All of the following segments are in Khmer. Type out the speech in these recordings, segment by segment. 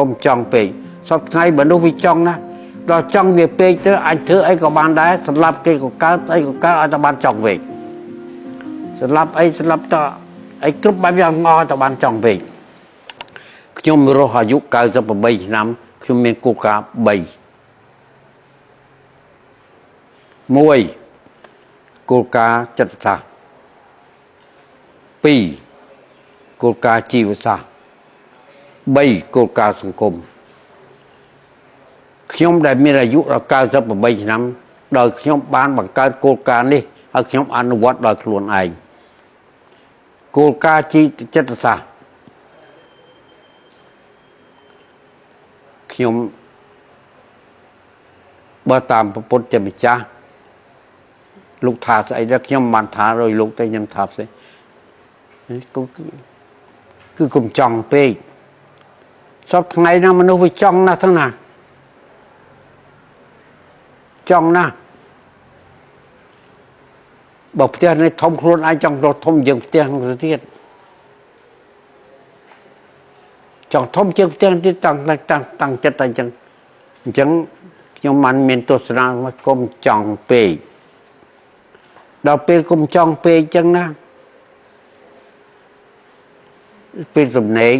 Không chọn về sau ngay bữa đâu vì chọn na đó chọn việc về tới anh thứ ấy có ban đá sập lấp cái của cá ấy của cá anh ta ban chọn về sập lấp ta ấy cướp bao nhiêu ngò ta ban chọn về chúng mình rồi dục cao cho 8 năm chúng mình cố cả 7 mùi cố cả chặt sa pi cố cả chiều sa 3គោលការណ៍សង្គមខ្ញុំដែលមានអាយុដល់98ឆ្នាំដោយខ្ញុំបានបង្កើតគោលការណ៍នេះហើយខ្ញុំអនុវត្តដោយខ្លួនឯងគោលការណ៍ចិត្តសាស្ត្រខ្ញុំបើតាមពុទ្ធជាម្ចាស់លោកថាស្អីដែរខ្ញុំបានថាrồiលោកតែខ្ញុំថាផ្សេងគឺកុំចង់ពេកសពថ្ងៃណាមនុស្សវាចង់ណាស់ទាំងណាចង់ណាស់បើផ្ទះនេះធំខ្លួនឯងចង់រត់ធំជាងផ្ទះទៅទៀតចង់ធំជាងផ្ទះទៀតតាំងចិត្តតែអញ្ចឹងខ្ញុំមិនមានទស្សនៈមកកុំចង់ពេកដល់ពេលកុំចង់ពេកអញ្ចឹងណាពេលសំណេក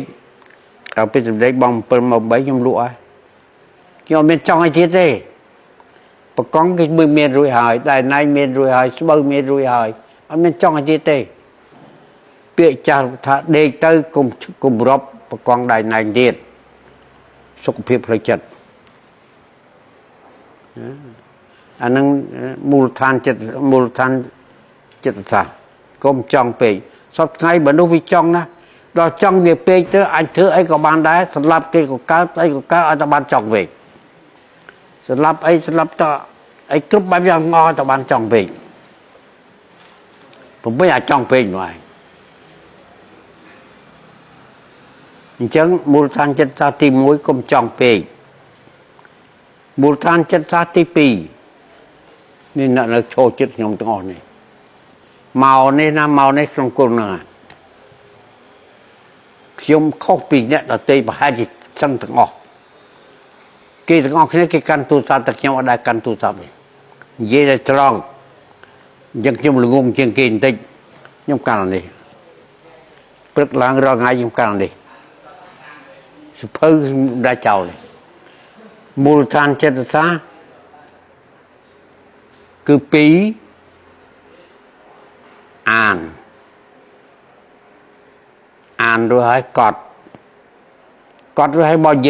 เอาไปสำเร็จบองเปิดมาใบยมลุยខ្ញុំមានចង់ឲ្យទៀតទេប្រកងគេមានរួចហើយតែណៃមានរួចហើយស្បូវមានរួចហើយអត់មានចង់ឲ្យទៀតទេពាក្យចាស់ថាដេកទៅកុំរាប់ប្រកងដៃណៃទៀតសុខភាពផ្លូវចិត្តអានឹងមូលដ្ឋានចិត្តសាស្ត្រកុំចង់ពេកសពថ្ងៃបើនោះវាចង់ណាដល់ចង់វាពេកទៅអាចធ្វើអីក៏បានដែរសម្រាប់គេក៏កើតអីក៏កើតឲ្យតែបានចង់ពេកសម្រាប់តអីគ្រប់បែបយ៉ាងងតែបានចង់ពេកผมไม่อยากចង់ពេកនោះឯងអញ្ចឹងមូលដ្ឋានចិត្តសាស្ត្រទី1កុំចង់ពេកមូលដ្ឋានចិត្តសាស្ត្រទី2នេះនៅចូលចិត្តខ្ញុំទាំងអស់នេះមកនេះណាមកនេះក្នុងគុណហ្នឹងខ្ញុំខុសពីអ្នកដទៃប្រហែលជាចឹងទាំងអស់គេទាំងអស់គ្នាគេកាន់ទូរស័ព្ទតែខ្ញុំអត់ដែលកាន់ទូរស័ព្ទទេនិយាយតែត្រង់អញ្ចឹងខ្ញុំល្ងងជាងគេបន្តិចខ្ញុំកាន់នេះព្រឹកឡើងរាល់ថ្ងៃខ្ញុំកាន់នេះសភៅមិនដាច់ចោលទេមូលដ្ឋានចិត្តសាស្ត្រគឺ2អានរួចហើយកត់រួចហើយមកនិយាយ